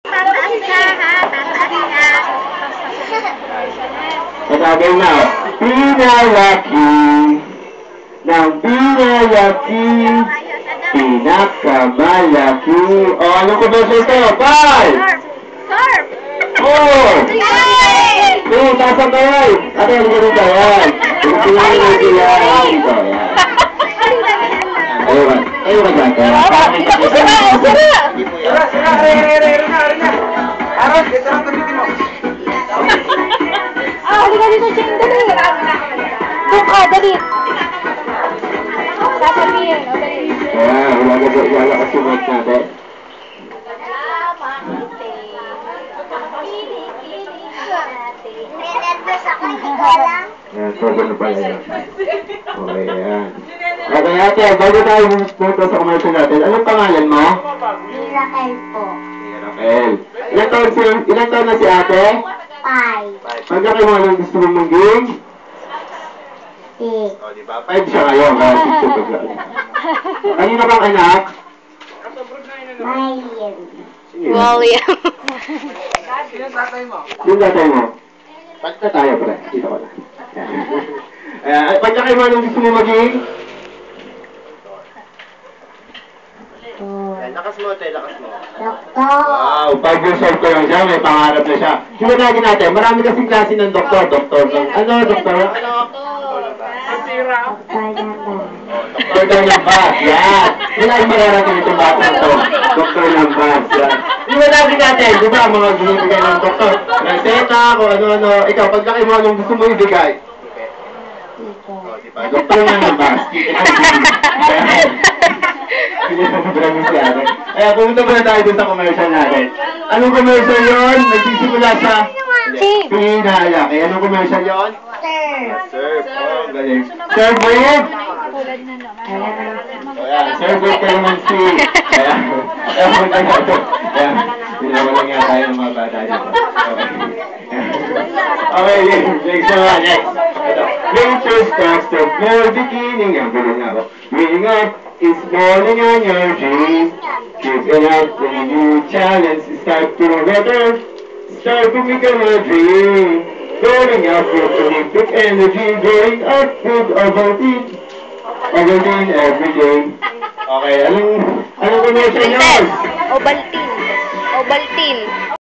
Tataas ka, ha? Tataas ka. Sasabihin na, pinalaki ng pinalaki, pinakamalaki. O, anong commercial ito? 5! Surf! 4! Hey, taas ang kamay! Ate, halika dito, yan. Gusto nyo na dito, yan. Dito, yan. Ayaw ka dyan. Sira, re. Aros, dito lang gamitin mo. Halika dito, Cheng, dali. Doon ka, dali. Sasabihin, o dali. Wala ka sumunod natin. Nervous ako, hindi ko alam. Yan, sobrang na pala yan. Okay, yan. Okay, ate, bago tayo pumunta sa commercial natin, anong pangalan mo? Miracle po. Miracle. Ilan taon na si ate? 5. Pagkaki mo anong gusto mong maging? 6. O, diba? 5 siya ngayon. Kanina bang anak? Mayan. William. Sino yung tatay mo? Yung tatay mo? Pagka tayo, pre. Dito ko na. Pagkaki mo anong gusto mong maging? Lakas mo, te. Lakas mo. Doktor. Wow, 5 years old ko lang siya, may pangarap na siya. Simulan natin, marami kasing klase ng doktor. Doktor ng, ano, doktor? Ano? Doktor naman. Doktor ng bas, yan. Wala yung mararating itong bata na to. Doktor ng bas, yan. Simulan natin, di ba, mga binibigay ng doktor. Reseta, kung ano-ano. Ikaw, pagkaki mo, anong gusto mo ibigay? Doktor ng bas. Kaya pumunta muna tayo dun sa commercial natin. Anong commercial yun? Nagsisimula sa pinalaki. Anong commercial yun? Surf. Oh, galing. Surf with? Surf with calamansi. Kaya punta nga ito. Kaya, pinawalan nga tayo ng mga bata dito. Okay, next naman, next. Nature starts the very beginning. Ang gulo nga ako. Waking up is morning on your dream. Keep it up when a new challenge start to better. Start to become a dream. Going up with electric energy. Going up with Ovaltine. Ovaltine every day. Okay, anong commercial yun? Ovaltine. Ovaltine.